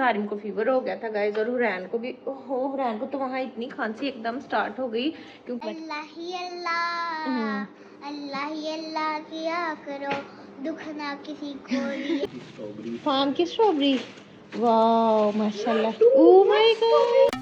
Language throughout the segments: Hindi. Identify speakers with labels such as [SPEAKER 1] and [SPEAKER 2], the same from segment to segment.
[SPEAKER 1] सारिम को फीवर हो गया था गाइस, और हुरैन को भी। हुरैन को तो वहाँ इतनी खांसी एकदम स्टार्ट हो गई क्योंकि
[SPEAKER 2] अल्लाह ही अल्लाह, अल्लाह ही अल्लाह किया करो, दुख ना किसी को।
[SPEAKER 1] फार्म की स्ट्रॉबेरी, वाह माशाल्लाह, ओह माय गॉड।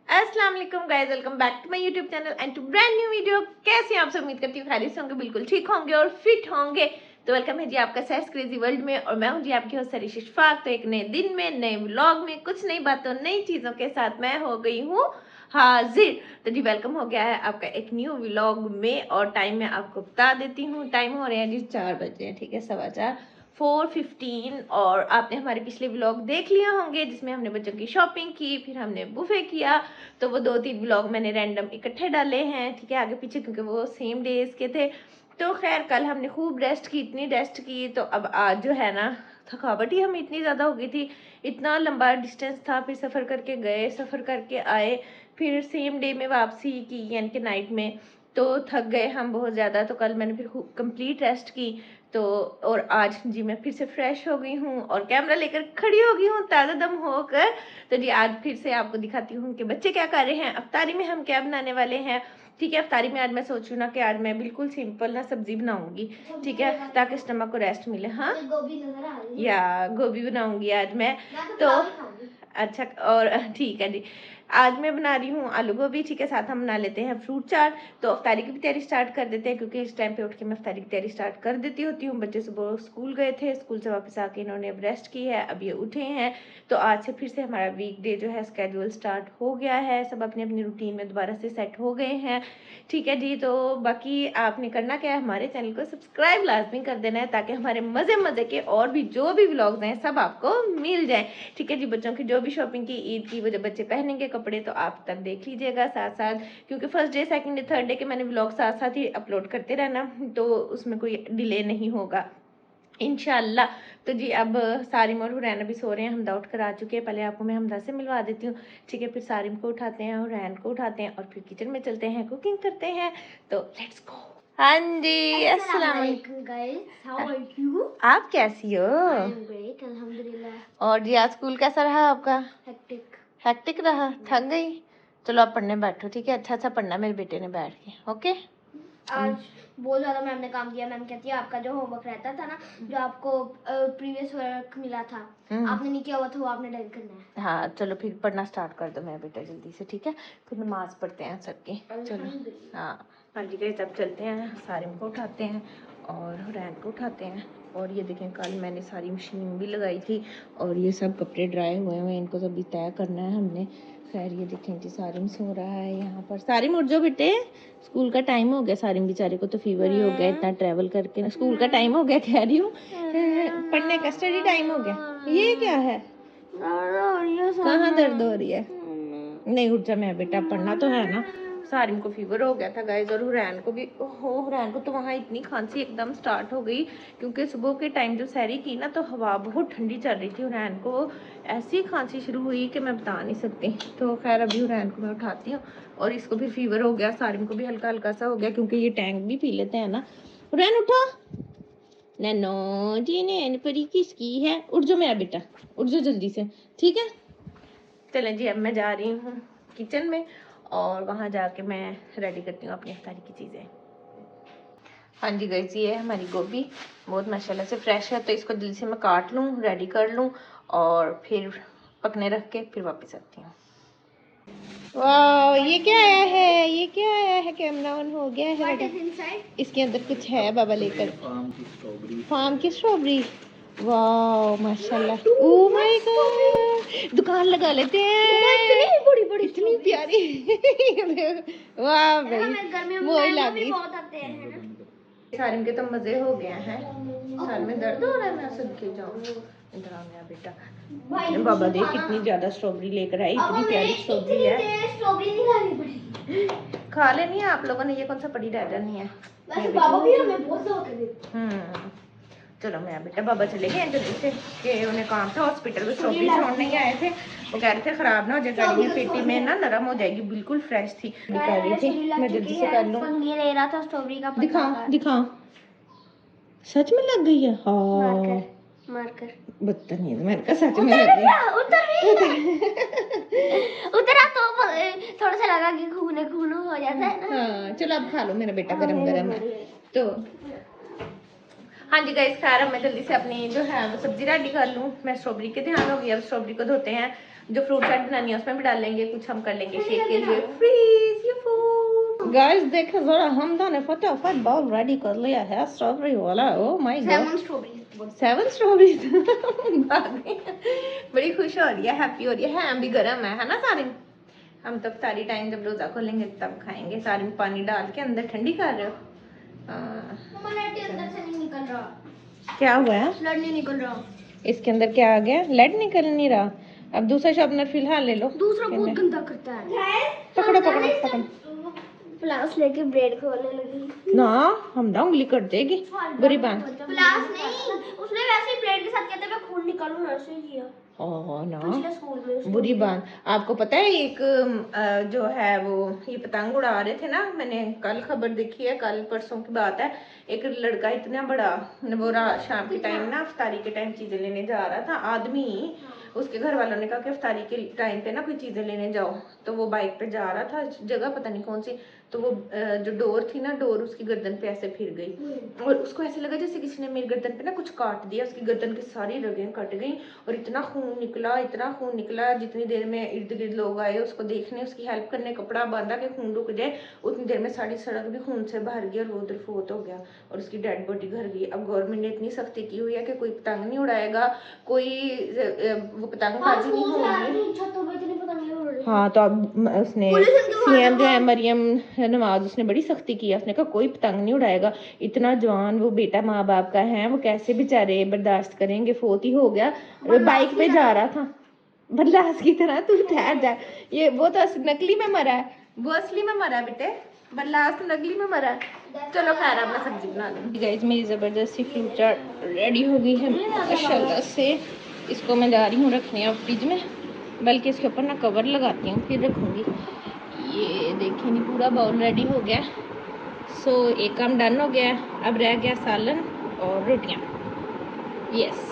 [SPEAKER 1] अस्सलाम वालेकुम guys, welcome back to my YouTube channel and to brand new video. कैसे हैं आप सब? उम्मीद करती हूँ खैरियत से होंगे, बिल्कुल ठीक होंगे और फिट होंगे। तो वेलकम है जी आपका सैस क्रेजी वर्ल्ड में, और मैं हूँ जी आपकी होस्ट सरीश इशफाक। तो एक नए दिन में, नए व्लॉग में, कुछ नई बातों, नई चीज़ों के साथ मैं हो गई हूँ हाजिर। तो जी वेलकम हो गया है आपका एक न्यू व्लॉग में, और टाइम मैं आपको बता देती हूँ। टाइम हो रहे हैं जी 4 बजे हैं, ठीक है, 4:15, 4:15। और आपने हमारे पिछले व्लॉग देख लिए होंगे जिसमें हमने बच्चों की शॉपिंग की, फिर हमने बुफे किया। तो वो 2-3 व्लॉग मैंने रैंडम इकट्ठे डाले हैं, ठीक है, आगे पीछे, क्योंकि वो सेम डेज के थे। तो खैर कल हमने खूब रेस्ट की, इतनी रेस्ट की, तो अब आज जो है ना थकावट ही हमें इतनी ज़्यादा हो गई थी। इतना लंबा डिस्टेंस था, फिर सफ़र करके गए, सफ़र करके आए, फिर सेम डे में वापसी की, यानी कि नाइट में। तो थक गए हम बहुत ज़्यादा। तो कल मैंने फिर कंप्लीट रेस्ट की। तो और आज जी मैं फिर से फ्रेश हो गई हूँ और कैमरा लेकर खड़ी हो गई हूँ ताज़ा दम होकर। तो जी आज फिर से आपको दिखाती हूँ कि बच्चे क्या कर रहे हैं। अफ्तारी में हम क्या बनाने वाले हैं, ठीक है। अफ्तारी में आज मैं सोच रही हूँ ना कि आज मैं बिल्कुल सिंपल ना सब्जी बनाऊंगी, ठीक है, ताकि स्टमक को रेस्ट मिले। हाँ,
[SPEAKER 2] गोभी नजर आ रही है
[SPEAKER 1] या गोभी बनाऊंगी आज मैं। तो अच्छा, और ठीक है जी, आज मैं बना रही हूँ आलू गोभी, ठीक है। साथ हम बना लेते हैं फ्रूट चाट। तो अफ्तारी की भी तैयारी स्टार्ट कर देते हैं, क्योंकि इस टाइम पे उठ के मैं अफ्तारी की तैयारी स्टार्ट कर देती होती हूँ। बच्चे सुबह स्कूल गए थे, स्कूल से वापस आके इन्होंने अब रेस्ट की है, अब ये उठे हैं। तो आज से फिर से हमारा वीकडे जो है स्केड्यूल स्टार्ट हो गया है, सब अपनी अपनी रूटीन में दोबारा से सेट हो गए हैं, ठीक है जी। तो बाकी आपने करना क्या है, हमारे चैनल को सब्सक्राइब लाजमी कर देना है, ताकि हमारे मज़े मज़े के और भी जो भी व्लॉग्स हैं सब आपको मिल जाए, ठीक है जी। बच्चों की जो भी शॉपिंग की, ईद की, वो जब बच्चे पहनेंगे कपड़े, तो आप तब देख लीजिएगा साथ साथ, क्योंकि first day, second day, third day के मैंने व्लॉग साथ साथ ही अपलोड करते रहना, तो उसमें कोई डिले नहीं होगा इंशाल्लाह। तो जी अब सारिम और हुरैन अभी सो रहे हैं, हमदा उठ कर आ चुके हैं। पहले आपको मैं हमदा से मिलवा देती हूँ, ठीक है। फिर सारिम को उठाते हैं, हुरैन को उठाते हैं, और फिर किचन में चलते हैं, कुकिंग करते हैं। तो लेट्स गो। हाँ जी, अस्सलाम वालेकुम
[SPEAKER 2] गाइस, हाउ आर यू?
[SPEAKER 1] आप कैसी हो?
[SPEAKER 2] आई एम ग्रेट, अल्हम्दुलिल्लाह।
[SPEAKER 1] और जी आज स्कूल कैसा रहा आपका?
[SPEAKER 2] हेक्टिक।
[SPEAKER 1] हेक्टिक रहा, थक गई? चलो आप पढ़ने बैठो, ठीक है, अच्छा अच्छा पढ़ना मेरे बेटे ने बैठ के, ओके।
[SPEAKER 2] आज बहुत ज़्यादा मैम ने काम किया। मैम कहती है आपका जो होमवर्क रहता था ना, जो आपको प्रीवियस वर्क मिला था, आपने नहीं किया हुआ था, वो आपने डन करना है।
[SPEAKER 1] हाँ चलो फिर पढ़ना स्टार्ट कर दो मेरा बेटा जल्दी से, ठीक है। फिर नमाज पढ़ते हैं सबकी, चलो। हाँ हाँ जी गाइस, अब चलते हैं, सारिम को उठाते हैं और हुरैन को उठाते हैं। और ये देखें, कल मैंने सारी मशीन भी लगाई थी, और ये सब कपड़े ड्राई हुए हैं, इनको तो अभी तय करना है हमने। खैर ये देखें जी, सारिम सो रहा है यहाँ पर। सारिम उठ जाओ बेटे, स्कूल का टाइम हो गया। सारिम बेचारे को तो फीवर ही हो गया इतना ट्रैवल करके। स्कूल का टाइम हो गया कह रही हूँ, पढ़ने का स्टडी टाइम हो गया। ये क्या है, कहाँ दर्द हो रही है? नहीं उठ जा मेरा बेटा, पढ़ना तो है ना। सारिम को फीवर हो गया था गाइस, और हुरैन को भी। हुरैन को तो वहाँ इतनी खांसी एकदम स्टार्ट हो गई, क्योंकि सुबह के टाइम जो सैरी की ना, तो हवा बहुत ठंडी चल रही थी। हुरैन को ऐसी खांसी शुरू हुई कि मैं बता नहीं सकती। तो खैर अभी हुरैन को मैं उठाती हूँ, और इसको भी फीवर हो गया, सारिम को भी हल्का हल्का सा हो गया, क्योंकि ये टैंक भी पी लेते हैं ना। हुरैन उठो, नैनो जी, नैन परी किसकी है? उठ जाओ मेरा बेटा, उठ जाओ जल्दी से, ठीक है। चलें जी, अब मैं जा रही हूँ किचन में, और वहाँ जाके मैं रेडी करती हूँ अपनी अफ्तारी की चीज़ें। हाँ जी गाइस, ये है हमारी गोभी, बहुत माशाल्लाह से फ्रेश है। तो इसको जल्दी से मैं काट लूँ, रेडी कर लूँ, और फिर पकने रख के फिर वापस आती हूँ। वाह, ये क्या आया है, ये क्या आया है? कैमरा ऑन हो गया है रेडी। इसके अंदर कुछ है, बाबा लेकर। फार्म की स्ट्रॉबेरी, वाह माशाल्लाह, ओह माय गॉड। दुकान लगा लेते हैं,
[SPEAKER 2] बड़ी बड़ी
[SPEAKER 1] इतनी प्यारी। वाह भाई, मोह लगी। सारिम के तो मजे हो गए हैं। साल में दर्द हो रहा है, मैं सदके जाऊँ। इधर आ मेरा बेटा, बाबा देख कितनी ज्यादा स्ट्रॉबेरी लेकर आई, इतनी प्यारी स्ट्रॉबेरी है।
[SPEAKER 2] स्ट्रॉबेरी नहीं खानी पड़ेगी,
[SPEAKER 1] खा लेनी है आप लोगों ने, ये कौन सा पड़ी रह जानी है।
[SPEAKER 2] वैसे बाबा भी हमें बहुत
[SPEAKER 1] चलो मेरा बेटा, बाबा चले गए जल्दी से, कि उन्हें काम था हॉस्पिटल में, स्ट्रॉबेरी छोड़ने ही आए थे। वो कह रहे थे ख़राब ना हो जाए, गाड़ी में पेटी में ना नरम हो जाएगी। बिल्कुल फ्रेश थी। दिखा रही थी, मैं जल्दी से कर लूँ।
[SPEAKER 2] ले रहा था स्ट्रॉबेरी का।
[SPEAKER 1] दिखा दिखा, सच में लग गई है। हाँ
[SPEAKER 2] मारकर
[SPEAKER 1] बदतमीज, मैंने कहा सच में लग गई।
[SPEAKER 2] उतरा तो थोड़ा सा लगा कि खून हो जाता है ना।
[SPEAKER 1] हाँ चलो अब खा लो, मेरा बेटा गरम गरम है तो। हाँ जी गाइस, खैर मैं जल्दी से अपनी जो है वो सब्जी रेडी कर लूँ। मैं स्ट्रॉबेरी के ध्यान हो गया, अब स्ट्रॉबेरी को धोते हैं। जो फ्रूट चाट बनानी है उसमें भी डाल लेंगे, कुछ हम कर लेंगे शेक के लिए फ्रीज ये फूड। गाइस देखो जरा, हमदा ने फटाफट बाउल रेडी कर लिया है स्ट्रॉबेरी वाला। ओह माय गॉड, 7 स्ट्रॉबेरीज बड़ी खुश हो रही है, हैप्पी हो रही है। हम भी गर्म है ना सारे। हम तब सारी टाइम जब रोजा खोलेंगे तब खाएंगे। सारे में पानी डाल के अंदर ठंडी कर रहे हो।
[SPEAKER 2] अंदर से नहीं निकल रहा।
[SPEAKER 1] क्या हुआ है?
[SPEAKER 2] ब्लड नहीं निकल रहा।
[SPEAKER 1] इसके अंदर क्या आ गया? लेड निकल नहीं रहा। अब दूसरा शार्पनर फिलहाल ले लो।
[SPEAKER 2] दूसरा बहुत गंदा करता है।
[SPEAKER 1] पकड़ो पकड़ो पकड़ो।
[SPEAKER 2] प्लास लेके ब्रेड खोलने लगी
[SPEAKER 1] ना, हम ना उंगली कट जाएगी। बुरी बात।
[SPEAKER 2] प्लास नहीं, उसने वैसे ही ब्रेड के साथ कहते मैं खून निकालूं, ऐसे ही किया।
[SPEAKER 1] ओह ना,
[SPEAKER 2] स्कूल में
[SPEAKER 1] बुरी बात। आपको पता है एक जो है वो ये पतंग उड़ा रहे थे ना, मैंने कल खबर देखी है, कल परसों की बात है। एक लड़का इतना बड़ा, वो शाम के टाइम ना अफ्तारी के टाइम चीजें लेने जा रहा था आदमी। उसके घर वालों ने कहा कि अफ्तारी के टाइम पे ना कोई चीजें लेने जाओ, तो वो बाइक पे जा रहा था, जगह पता नहीं कौन सी, तो वो जो डोर थी ना, डोर उसकी गर्दन पे ऐसे फिर गई और उसको ऐसे लगा जैसे किसी ने मेरी गर्दन पे ना कुछ काट दिया। उसकी गर्दन की सारी रगें कट गई और इतना खून निकला। जितनी देर में इर्द गिर्द लोग आए उसको देखने, उसकी हेल्प करने, कपड़ा बांधा कि खून रुक जाए, उतनी देर में सारी सड़क भी खून से भर गई और वो उधर फोत हो गया और उसकी डेड बॉडी घर गई। अब गवर्नमेंट ने इतनी सख्ती की हुई है कि कोई पतंग नहीं उड़ाएगा, कोई वो पतंगबाजी नहीं होगी। हाँ तो अब उसने सीएम जो है मरियम नवाज, उसने बड़ी सख्ती की है। उसने कहा कोई पतंग नहीं उड़ाएगा। इतना जवान वो बेटा माँ बाप का है, वो कैसे बेचारे बर्दाश्त करेंगे। फोत ही हो गया, बाइक पे जा रहा था। बल्लास की तरह तू ठहर जा, ये वो तो नकली में मरा है, वो असली में मरा है बेटे। बल्लास तो नकली में मरा है। चलो खैर अब मैं सब्जी बना दूँगी। गाइस मेरी ज़बरदस्ती फ्रूट चाट रेडी हो गई है माशाल्लाह से। इसको मैं जा रही हूँ रखने अब फ्रिज में, बल्कि इसके ऊपर ना कवर लगाती हूँ फिर रखूँगी। ये देखिए नहीं, पूरा बाउल रेडी हो गया। सो एक काम डन हो गया, अब रह गया सालन और रोटियाँ। यस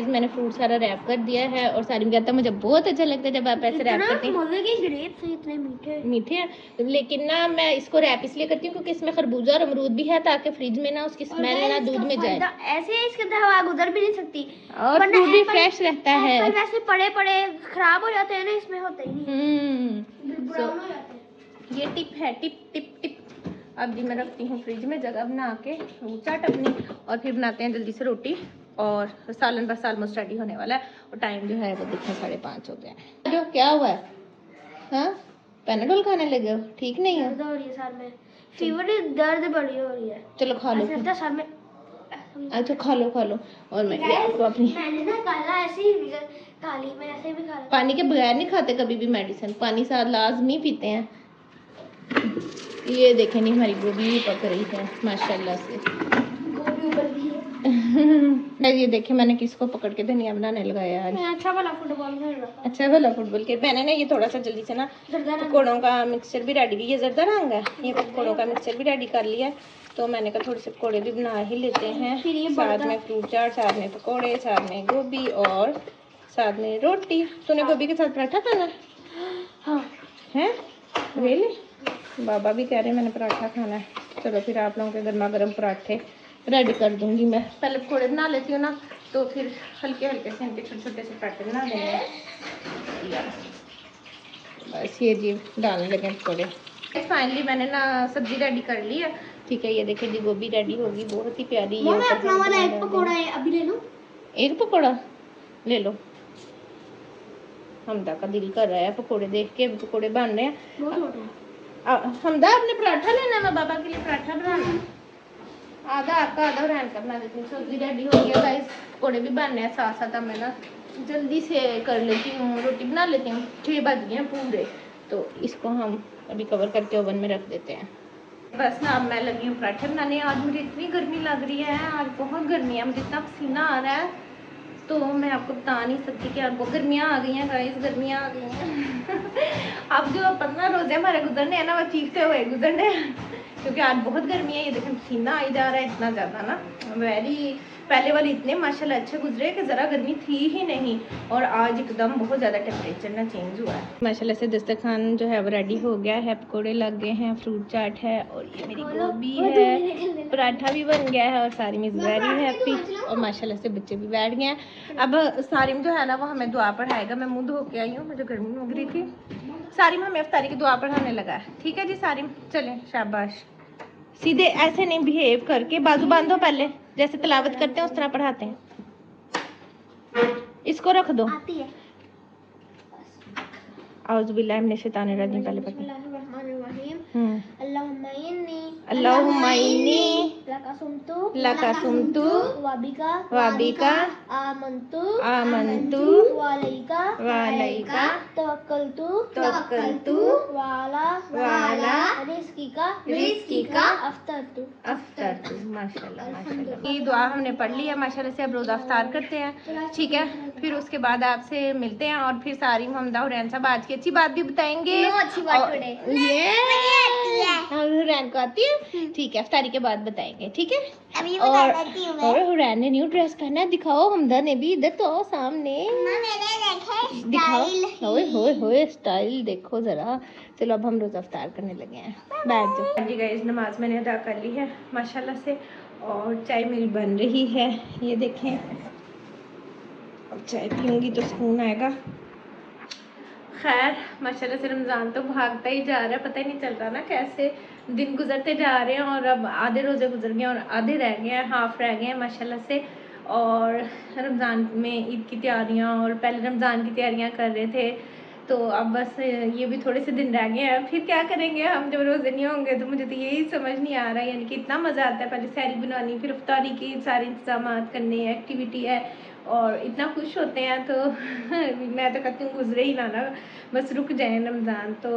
[SPEAKER 1] मैंने फ्रूट सारा रैप कर दिया है और सारी कहता मुझे बहुत अच्छा लगता है जब आप ऐसे रैप करते हैं।
[SPEAKER 2] मजे के ग्रेप्स इतने
[SPEAKER 1] मीठे हैं, लेकिन ना मैं इसको रैप इसलिए करती हूँ क्योंकि इसमें खरबूजा और अमरूद भी है, ताकि फ्रिज में ना उसकी स्मेल ना दूध में जाए।
[SPEAKER 2] ऐसे इसके अंदर हवा गुजर भी नहीं सकती
[SPEAKER 1] और दूध भी फ्रेश रहता है।
[SPEAKER 2] वैसे पड़े खराब हो जाते हैं ना, इसमें होता ही नहीं।
[SPEAKER 1] ये टिप है, टिप। अब जी मैं रखती हूँ फ्रिज में जगह बना के फ्रूट चाट अपनी, और फिर बनाते हैं जल्दी से रोटी और सालन बस ऑलमोस्ट रेडी होने वाला है। और टाइम जो है वो देखो 5:30 हो गया है। जो क्या हुआ है? हाँ पैनाडोल खाने लगे हो? ठीक नहीं है?
[SPEAKER 2] दर्द हो रही है सर में, फीवर, दर्द बड़ी हो रही है।
[SPEAKER 1] चलो खा लो
[SPEAKER 2] सर में।
[SPEAKER 1] अच्छा खा लो। और मैं आपको अपनी
[SPEAKER 2] मैंने ना काला ऐसे ही काली में ऐसे भी खा लिया।
[SPEAKER 1] पानी के बगैर नहीं खाते कभी भी मेडिसिन, पानी साथ लाजमी पीते हैं। ये देखें नहीं हमारी गोभी पक रही है माशाल्लाह से।
[SPEAKER 2] गोभी उबल गई है।
[SPEAKER 1] ये देखे मैंने किसको पकड़ के धनिया बनाने लगाया आज।
[SPEAKER 2] अच्छा वाला फुटबॉल खेल रहा था।
[SPEAKER 1] अच्छा वाला फुटबॉल के मैंने ना ये थोड़ा सा जल्दी से ना पकौड़ों का मिक्सचर भी रेडी, ये जर्दा रंग है, ये पकौड़ों का मिक्सचर भी रेडी कर लिया। तो मैंने कहा थोड़े से पकौड़े भी बना ही लेते हैं, साथ में फ्रूट चाट, साथ में पकौड़े, साथ में गोभी और साथ में रोटी। तूने गोभी के साथ पराठा खाना है? रियली? बाबा भी कह रहे हैं मैंने पराठा खाना है। चलो फिर आप लोगों के गर्मा गर्म पराठे रेडी कर दूंगी मैं। पहले पकौड़े बना लेती हूँ ना, तो फिर हल्के से इनके छोटे से पराठे बना देंगे। बस ये जी डालने लगे पकौड़े। फाइनली मैंने ना सब्जी रेडी कर ली है। ठीक है, ये देखिए जी गोभी रेडी होगी, बहुत ही प्यारी। ये
[SPEAKER 2] अपना वाला एक पकौड़ा है, अभी ले लो।
[SPEAKER 1] एक पकौड़ा ले लो। हमदा का दिल कर रहा है पकौड़े देख के, पकौड़े बन रहे हैं। हमदा आपने पराठा लेना है? मैं बाबा के लिए पराठा बनाना, आधा आपका आधा रहन का बना देती हूँ। सब्जी रेडी हो गया गाइस, पकौड़े भी बन रहे हैं साथ साथ। अब मैं ना जल्दी से कर लेती हूँ, रोटी बना लेती हूँ। 6 बज गए हैं पूरे, तो इसको हम अभी कवर करके ओवन में रख देते हैं। बस ना अब मैं लगी हूँ पराठे बनाने। आज मुझे इतनी गर्मी लग रही है, आज बहुत गर्मी है, मुझे इतना पसीना आ रहा है। तो मैं आपको बता नहीं सकती कि आपको गर्मियाँ आ गई हैं गाइस, गर्मियाँ आ गई हैं। अब जो 15 रोजे हमारे गुजरने हैं ना वो चीखते हुए गुजरने हैं, क्योंकि आज बहुत गर्मी है। ये देखें पसीना आई जा रहा है इतना ज़्यादा ना, वेरी पहले वाले इतने माशाल्लाह अच्छे गुजरे कि ज़रा गर्मी थी ही नहीं, और आज एकदम बहुत ज़्यादा टेम्परेचर ना चेंज हुआ है माशाल्लाह से। दस्तरखान जो है वो रेडी हो गया है, पकौड़े लग गए हैं, फ्रूट चाट है, और ये मेरी गोभी है, पराठा भी बन गया है, और सारिम इज़ वेरी हैप्पी, और माशाल्लाह से बच्चे भी बैठ गए हैं। अब सारिम जो है ना वो हमें दुआ पढ़ाएगा। मैं मुँह धो के आई हूँ, मुझे गर्मी लग रही थी। सारिम हमें अफ्तारी की दुआ पढ़ाने लगा है। ठीक है जी सारिम, चलें शाबाश। सीधे ऐसे नहीं बिहेव करके, बाजू बांधो पहले, जैसे तिलावत करते हैं उस तरह पढ़ाते हैं। इसको रख दो। औज़ु बिल्लाहि मिनश शैतानिर रजीम पहले पढ़ो। अल्लाहुम्मा इन्नी लका सुमतु वाबिका आमंतु वालैका तवक्कलतु वाला रिज़्किका अफ्तरतु। माशाल्लाह माशाल्लाह, ये दुआ हमने पढ़ ली है माशाल्लाह से। अब रोज़ा अफ्तार करते हैं, ठीक है। फिर उसके बाद आपसे मिलते हैं, और फिर सारिम हमदा हुरैन साहब आज की अच्छी बात भी बताएंगे।
[SPEAKER 2] अच्छी बात टुडे
[SPEAKER 1] हुरैन को आती है, ठीक है, अफ्तारी के बाद बताएंगे, ठीक है।
[SPEAKER 2] अभी
[SPEAKER 1] और हुरैन ने न्यू ड्रेस पहना है, दिखाओ। हमदा ने भी, इधर तो आओ सामने दिखाओ। होए होए होए स्टाइल देखो जरा। चलो अब हम रोज़ा अफ्तार करने लगे हैं, बैठ जाओ जी गाइस। नमाज मैंने अदा कर ली है माशाल्लाह से, और चाय मेरी बन रही है, ये देखें। अब चाय पीऊँगी तो सुकून आएगा। खैर माशाल्लाह से रमज़ान तो भागता ही जा रहा है, पता ही नहीं चल रहा ना कैसे दिन गुजरते जा रहे हैं। और अब आधे रोज़े गुजर गए और आधे रह गए हैं, हाफ रह गए हैं माशाल्लाह से। और रमज़ान में ईद की तैयारियां, और पहले रमज़ान की तैयारियां कर रहे थे, तो अब बस ये भी थोड़े से दिन रह गए हैं। फिर क्या करेंगे हम जब रोज़े नहीं होंगे, तो मुझे तो यही समझ नहीं आ रहा है। यानी कि इतना मज़ा आता है, पहले सहरी बनानी, फिर इफ्तारी की सारे इंतजाम करने, एक्टिविटी है, और इतना खुश होते हैं। तो मैं तो कहती हूँ गुजरे ही ना बस रुक जाए रमज़ान। तो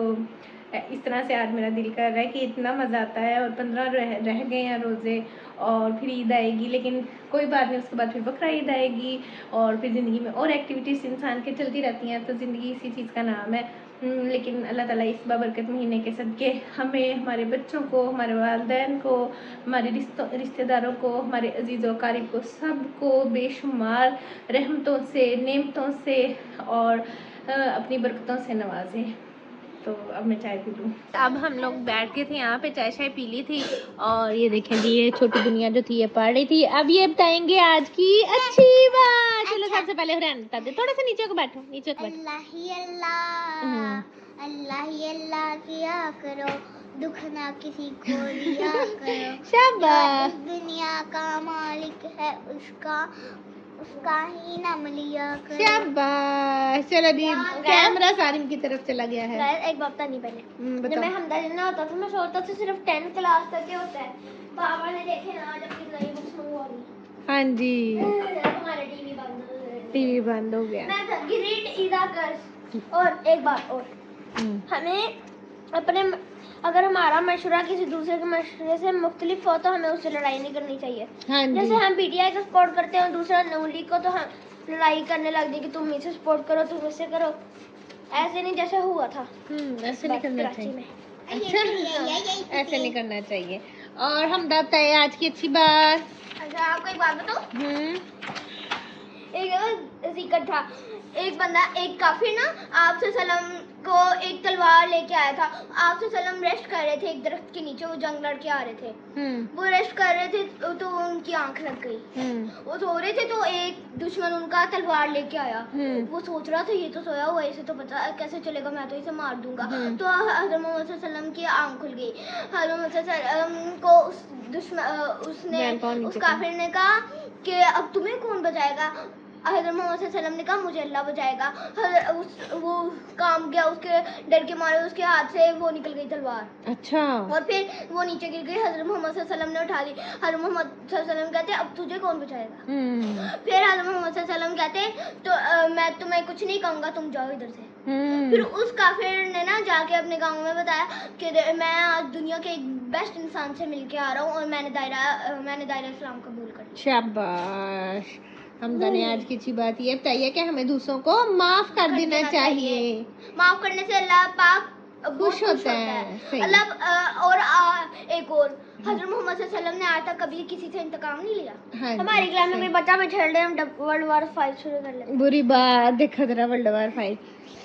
[SPEAKER 1] इस तरह से आज मेरा दिल कर रहा है कि इतना मज़ा आता है, और 15 रह गए हैं रोज़े, और फिर ईद आएगी। लेकिन कोई बात नहीं, उसके बाद फिर बकरा ईद आएगी, और फिर ज़िंदगी में और एक्टिविटीज़ इंसान के चलती रहती हैं। तो ज़िंदगी इसी चीज़ का नाम है। लेकिन अल्लाह ताला इस बाबरकत महीने के सदके हमें, हमारे बच्चों को, हमारे वालिदैन को, हमारे रिश्तेदारों को, हमारे अजीज़ व क़रीब को, सबको बेशुमार रहमतों से, नेमतों से और अपनी बरकतों से नवाजे। तो अब मैं चाय पी लूँ। अब हम लोग बैठ के थे यहाँ पे, चाय शाय पी ली थी, और ये देखें जी, ये छोटी दुनिया जो थी ये पढ़ रही थी। अब ये बताएंगे आज की अच्छी बात। चलो सबसे पहले हुरैन बता दे, थोड़ा सा नीचे को बैठो, नीचे को बैठो।
[SPEAKER 2] अल्लाह ही अल्लाह किया करो, दुख ना किसी को दिया करो।
[SPEAKER 1] शाबाश।
[SPEAKER 2] इस दुनिया का मालिक है उसका ही नाम लिया करो।
[SPEAKER 1] शाबाश। चलो दी, कैमरा सारिम की तरफ चला गया है।
[SPEAKER 2] एक बात नहीं, पहले जब
[SPEAKER 1] बताओ।
[SPEAKER 2] मैं हमदा लेना होता था, मैं सोचता था सिर्फ 10 क्लास तक के होता है। पापा ने देखे ना जब की नई बुक्स मंगवाई।
[SPEAKER 1] हाँ जी,
[SPEAKER 2] हमारा टीवी बंद हो गया। मैं था ग्रेट ईदा कर। और एक बात और, हमें अपने, अगर हमारा मशवरा किसी दूसरे के मशवरे से मुख्तलिफ हो तो हमें उससे लड़ाई नहीं करनी चाहिए।
[SPEAKER 1] हाँ जी।
[SPEAKER 2] जैसे हम पीटीआई को सपोर्ट करते हैं और दूसरा नून लीग को, तो हम लड़ाई करने लग गए कि तुम इसे सपोर्ट करो, तुम इससे करो। ऐसे नहीं जैसे हुआ था।
[SPEAKER 1] ऐसे नहीं करना चाहिए।
[SPEAKER 2] अच्छा,
[SPEAKER 1] ऐसे नहीं करना चाहिए। और हम बताए आज की अच्छी बात।
[SPEAKER 2] अच्छा, आपको एक बात बताऊं? एक जिक्र था, एक बंदा, एक काफिर ना आप सल्लम को एक तलवार लेके आया था। आप सल्लम रेस्ट कर रहे थे एक दरख्त के नीचे, वो जंग लड़के आ रहे थे। वो रेस्ट कर रहे थे तो उनकी आंख लग गई। वो सो रहे थे तो एक दुश्मन उनका तलवार लेके आया। वो सोच रहा था ये तो सोया हुआ है, इसे तो पता कैसे चलेगा, मैं तो इसे मार दूंगा। तो हज़रत मोहम्मद सल्लल्लाहु अलैहि वसल्लम की आंख खुल गई। हज़रत मोहम्मद सल्लल्लाहु अलैहि वसल्लम को उस काफिर ने कहा कि अब तुम्हें कौन बचाएगा? हज़रत मोहम्मद सल्लल्लाहु अलैहि वसल्लम ने कहा मुझे अल्लाह बचाएगा। वो काम गया, उसके डर के मारे उसके हाथ से वो निकल गई तलवार। अच्छा। और फिर वो नीचे गिर गई। हज़रत मोहम्मद सल्लल्लाहु अलैहि वसल्लम ने उठा ली। हज़रत मोहम्मद सल्लल्लाहु अलैहि वसल्लम कहते अब तुझे कौन बचाएगा? फिर हज़रत मोहम्मद सल्लल्लाहु अलैहि वसल्लम कहते तो मैं तुम्हें कुछ नहीं कहूँगा, तुम जाओ इधर से। फिर उस काफिर ने ना जाके अपने गाँव में बताया कि मैं आज दुनिया के एक बेस्ट इंसान से मिल के आ रहा हूँ और मैंने दायरा इस्लाम कबूल कर लिया।
[SPEAKER 1] शाबाश। हमदा ने आज की अच्छी बात ये बताई है कि हमें दूसरों को माफ कर देना चाहिए।
[SPEAKER 2] माफ करने से अल्लाह पाक
[SPEAKER 1] खुश होता है। सही।
[SPEAKER 2] अल्लाह और एक और हज़रत मोहम्मद सल्लल्लाहु अलैहि वसल्लम ने आज तक कभी किसी से इंतकाम नहीं लिया।
[SPEAKER 1] हाँ,
[SPEAKER 2] हमारी क्लास में कोई बच्चा भी छेड़ दे हम वर्ल्ड वॉर 5 शुरू कर लेते।
[SPEAKER 1] बुरी बात, देखा जरा वर्ल्ड वॉर 5।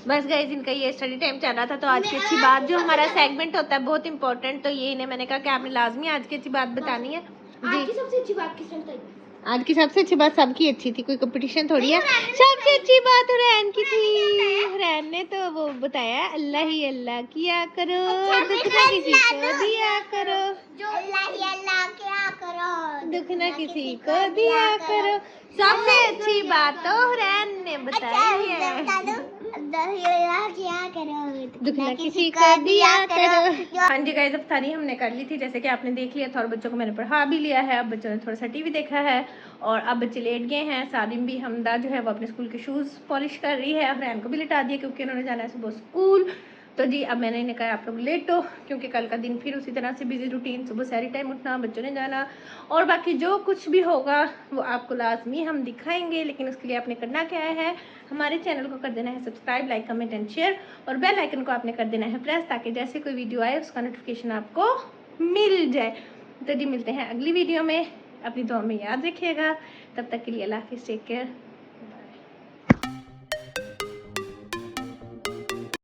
[SPEAKER 1] बस गाइस इनका ये स्टडी टाइम चल रहा था, तो आज की अच्छी बात जो हमारा सेगमेंट होता है बहुत इंपॉर्टेंट, तो ये इन्हें मैंने कहा कि आपने लाजमी आज की अच्छी बात बतानी है।
[SPEAKER 2] आज की सबसे अच्छी बात किसने बताई?
[SPEAKER 1] आज की सबसे अच्छी बात सबकी अच्छी थी, कोई कंपटीशन थोड़ी है। सबसे अच्छी बात हुरैन की थी। हुरैन ने तो वो बताया अल्लाह ही अल्लाह किया करो, दुख ना किसी को दिया करो,
[SPEAKER 2] जो अल्लाह ही अल्लाह क्या करो,
[SPEAKER 1] दुख ना किसी को दिया करो। सबसे अच्छी बात तो हुरैन ने बताई है,
[SPEAKER 2] क्या करो,
[SPEAKER 1] दुख ना किसी को दिया करो। हाँ जी गाइस, अफ्तारी हमने कर ली थी, जैसे कि आपने देख लिया था, और बच्चों को मैंने पढ़ा भी लिया है। अब बच्चों ने थोड़ा सा टीवी देखा है और अब बच्चे लेट गए हैं। सादिम भी, हमदा जो है वो अपने स्कूल के शूज़ पॉलिश कर रही है। हुरैन को भी लिटा दिया क्योंकि उन्होंने जाना है सुबह स्कूल। तो जी अब मैंने इन्हें कहा आप लोग लेटो, क्योंकि कल का दिन फिर उसी तरह से बिजी रूटीन, सुबह सारी टाइम उठना, बच्चों ने जाना, और बाकी जो कुछ भी होगा वो आपको लाजमी हम दिखाएंगे। लेकिन उसके लिए आपने करना क्या है, हमारे चैनल को कर देना है subscribe, like, comment and share, और बेल आइकन को आपने कर देना है प्रेस, ताकि जैसे कोई वीडियो आए उसका नोटिफिकेशन आपको मिल जाए। तो जी मिलते हैं अगली वीडियो में, अपनी दुआ में याद रखिएगा। तब तक के लिए अल्लाह हाफिज़, टेक केयर।